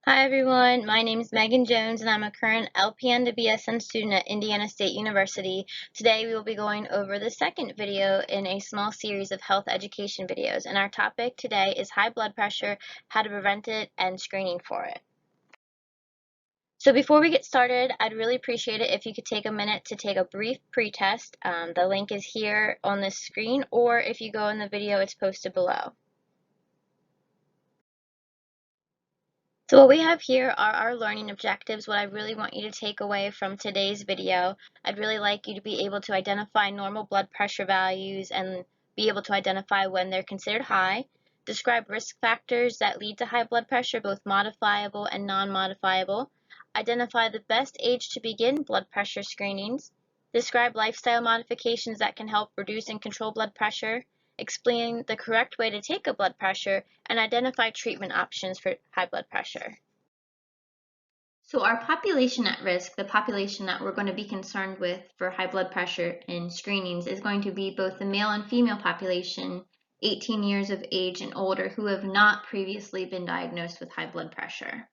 Hi everyone, my name is Megan Jones and I'm a current LPN to BSN student at Indiana State University. Today we will be going over the second video in a small series of health education videos, and our topic today is high blood pressure, how to prevent it, and screening for it. So before we get started, I'd really appreciate it if you could take a minute to take a brief pre-test. The link is here on this screen, or if you go in the video, it's posted below. So what we have here are our learning objectives. What I really want you to take away from today's video, I'd really like you to be able to identify normal blood pressure values and be able to identify when they're considered high, describe risk factors that lead to high blood pressure, both modifiable and non-modifiable, identify the best age to begin blood pressure screenings, describe lifestyle modifications that can help reduce and control blood pressure, explain the correct way to take a blood pressure, and identify treatment options for high blood pressure. So our population at risk, the population that we're going to be concerned with for high blood pressure in screenings, is going to be both the male and female population, 18 years of age and older, who have not previously been diagnosed with high blood pressure.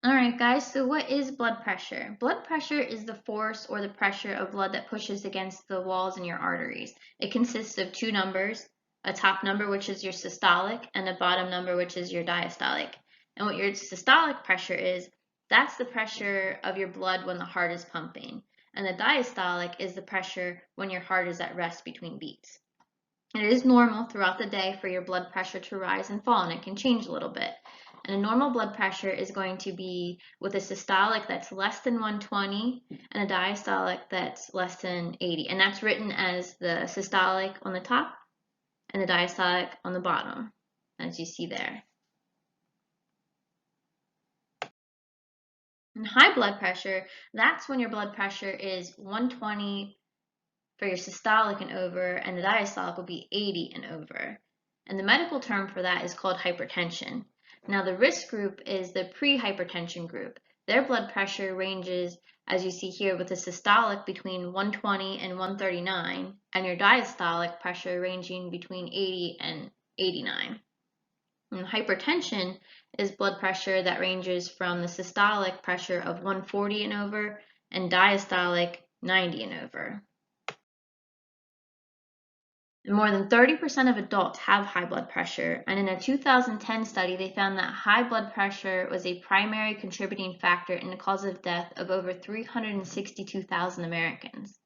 Alright guys, so what is blood pressure? Blood pressure is the force or the pressure of blood that pushes against the walls in your arteries. It consists of two numbers, a top number which is your systolic and a bottom number which is your diastolic. And what your systolic pressure is, that's the pressure of your blood when the heart is pumping. And the diastolic is the pressure when your heart is at rest between beats. It is normal throughout the day for your blood pressure to rise and fall, and it can change a little bit. And a normal blood pressure is going to be with a systolic that's less than 120 and a diastolic that's less than 80. And that's written as the systolic on the top and the diastolic on the bottom, as you see there. And high blood pressure, that's when your blood pressure is 120 for your systolic and over, and the diastolic will be 80 and over. And the medical term for that is called hypertension. Now the risk group is the pre-hypertension group. Their blood pressure ranges, as you see here, with the systolic between 120 and 139, and your diastolic pressure ranging between 80 and 89. And hypertension is blood pressure that ranges from the systolic pressure of 140 and over, and diastolic 90 and over. More than 30% of adults have high blood pressure, and in a 2010 study, they found that high blood pressure was a primary contributing factor in the cause of death of over 362,000 Americans.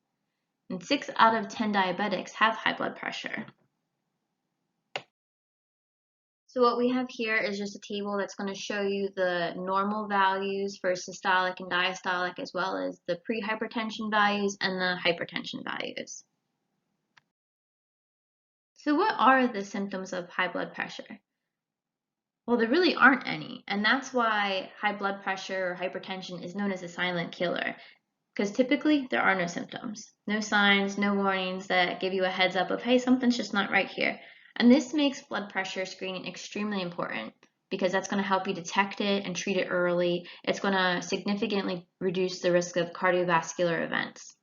And 6 out of 10 diabetics have high blood pressure. So what we have here is just a table that's going to show you the normal values for systolic and diastolic, as well as the pre-hypertension values and the hypertension values. So what are the symptoms of high blood pressure? Well, there really aren't any, and that's why high blood pressure or hypertension is known as a silent killer, because typically there are no symptoms, no signs, no warnings that give you a heads up of, hey, something's just not right here. And this makes blood pressure screening extremely important because that's going to help you detect it and treat it early. It's going to significantly reduce the risk of cardiovascular events.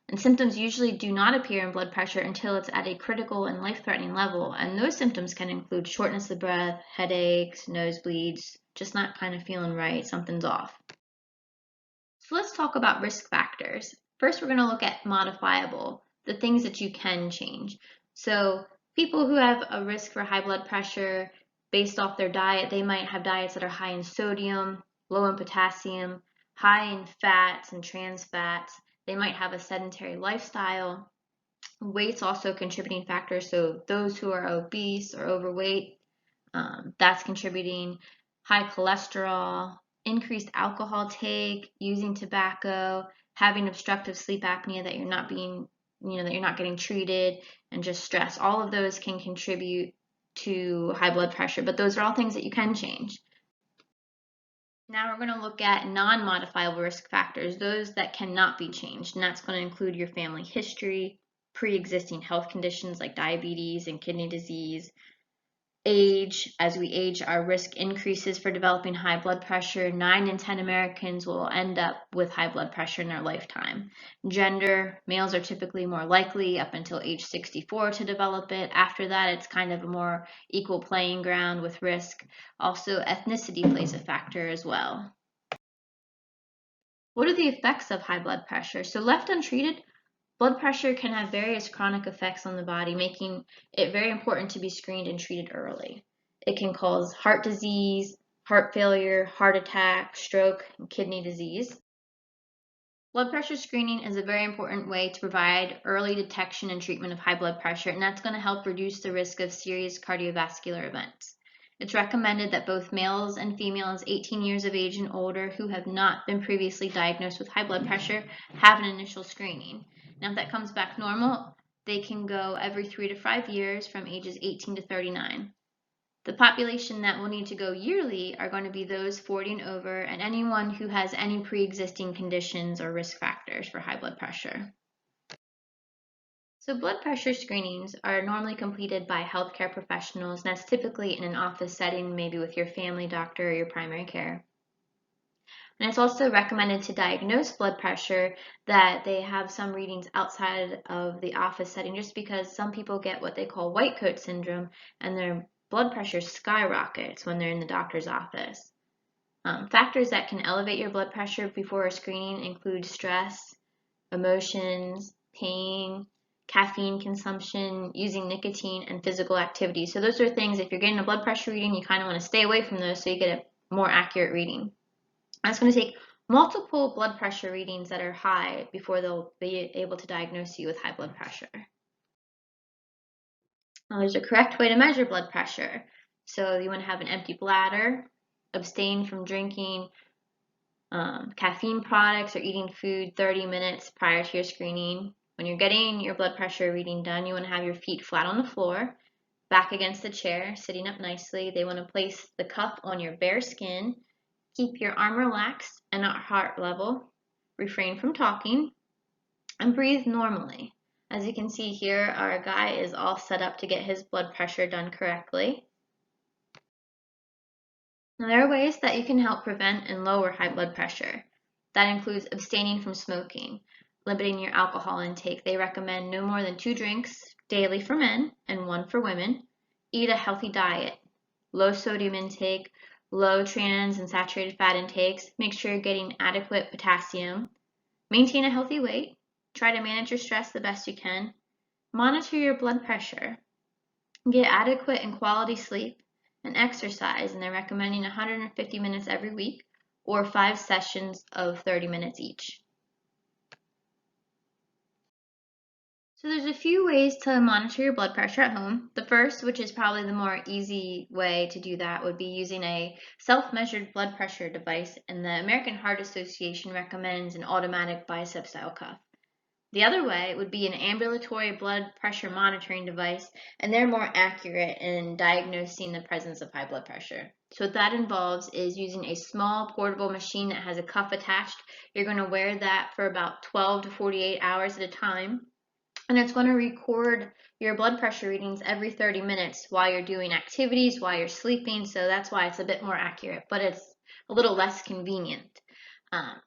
And symptoms usually do not appear in blood pressure until it's at a critical and life-threatening level, and those symptoms can include shortness of breath, headaches, nosebleeds, just not kind of feeling right, something's off. So let's talk about risk factors. First, we're going to look at modifiable, the things that you can change. So people who have a risk for high blood pressure based off their diet, they might have diets that are high in sodium, low in potassium, high in fats and trans fats. They might have a sedentary lifestyle. Weight's also a contributing factor, so those who are obese or overweight, that's contributing. High cholesterol, increased alcohol take, using tobacco, having obstructive sleep apnea that you're not getting treated, and just stress. All of those can contribute to high blood pressure, but those are all things that you can change. Now we're going to look at non-modifiable risk factors, those that cannot be changed, and that's going to include your family history, pre-existing health conditions like diabetes and kidney disease, As we age, our risk increases for developing high blood pressure. 9 in 10 Americans will end up with high blood pressure in their lifetime. Gender, males are typically more likely up until age 64 to develop it. After that, it's kind of a more equal playing ground with risk. Also, ethnicity plays a factor as well. What are the effects of high blood pressure? So left untreated, blood pressure can have various chronic effects on the body, making it very important to be screened and treated early. It can cause heart disease, heart failure, heart attack, stroke, and kidney disease. Blood pressure screening is a very important way to provide early detection and treatment of high blood pressure, and that's going to help reduce the risk of serious cardiovascular events. It's recommended that both males and females 18 years of age and older who have not been previously diagnosed with high blood pressure have an initial screening. Now, if that comes back normal, they can go every 3 to 5 years from ages 18 to 39. The population that will need to go yearly are going to be those 40 and over and anyone who has any pre-existing conditions or risk factors for high blood pressure. So blood pressure screenings are normally completed by healthcare professionals, and that's typically in an office setting, maybe with your family doctor or your primary care. And it's also recommended to diagnose blood pressure that they have some readings outside of the office setting, just because some people get what they call white coat syndrome and their blood pressure skyrockets when they're in the doctor's office. Factors that can elevate your blood pressure before a screening include stress, emotions, pain, caffeine consumption, using nicotine, and physical activity. So those are things, if you're getting a blood pressure reading, you kind of want to stay away from those so you get a more accurate reading. And it's going to take multiple blood pressure readings that are high before they'll be able to diagnose you with high blood pressure. Now, there's a correct way to measure blood pressure. So you want to have an empty bladder, abstain from drinking caffeine products or eating food 30 minutes prior to your screening. When you're getting your blood pressure reading done, you want to have your feet flat on the floor, back against the chair, sitting up nicely. They want to place the cuff on your bare skin. Keep your arm relaxed and at heart level. Refrain from talking and breathe normally. As you can see here, our guy is all set up to get his blood pressure done correctly. Now, there are ways that you can help prevent and lower high blood pressure. That includes abstaining from smoking, limiting your alcohol intake. They recommend no more than 2 drinks daily for men and 1 for women. Eat a healthy diet, low sodium intake, low trans and saturated fat intakes. Make sure you're getting adequate potassium. Maintain a healthy weight. Try to manage your stress the best you can. Monitor your blood pressure. Get adequate and quality sleep and exercise, and they're recommending 150 minutes every week or 5 sessions of 30 minutes each. So there's a few ways to monitor your blood pressure at home. The first, which is probably the more easy way to do that, would be using a self-measured blood pressure device, and the American Heart Association recommends an automatic bicep style cuff. The other way would be an ambulatory blood pressure monitoring device, and they're more accurate in diagnosing the presence of high blood pressure. So what that involves is using a small portable machine that has a cuff attached. You're going to wear that for about 12 to 48 hours at a time, and it's going to record your blood pressure readings every 30 minutes while you're doing activities, while you're sleeping, so that's why it's a bit more accurate, but it's a little less convenient.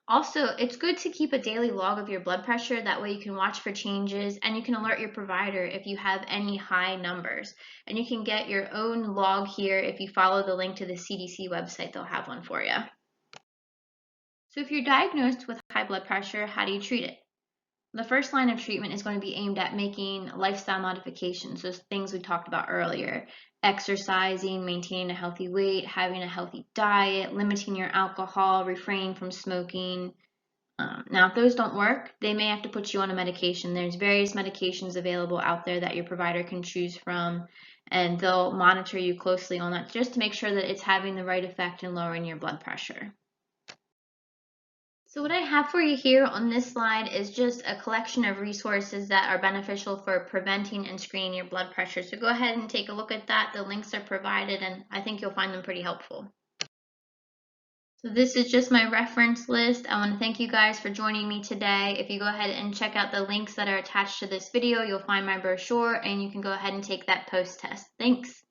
Also, it's good to keep a daily log of your blood pressure. That way you can watch for changes and you can alert your provider if you have any high numbers. And you can get your own log here if you follow the link to the CDC website. They'll have one for you. So if you're diagnosed with high blood pressure, how do you treat it? The first line of treatment is going to be aimed at making lifestyle modifications, those things we talked about earlier. Exercising, maintaining a healthy weight, having a healthy diet, limiting your alcohol, refraining from smoking. Now, if those don't work, they may have to put you on a medication. There's various medications available out there that your provider can choose from, and they'll monitor you closely on that just to make sure that it's having the right effect in lowering your blood pressure. So what I have for you here on this slide is just a collection of resources that are beneficial for preventing and screening your blood pressure. So go ahead and take a look at that. The links are provided, and I think you'll find them pretty helpful. So this is just my reference list. I want to thank you guys for joining me today. If you go ahead and check out the links that are attached to this video, you'll find my brochure, and you can go ahead and take that post test. Thanks.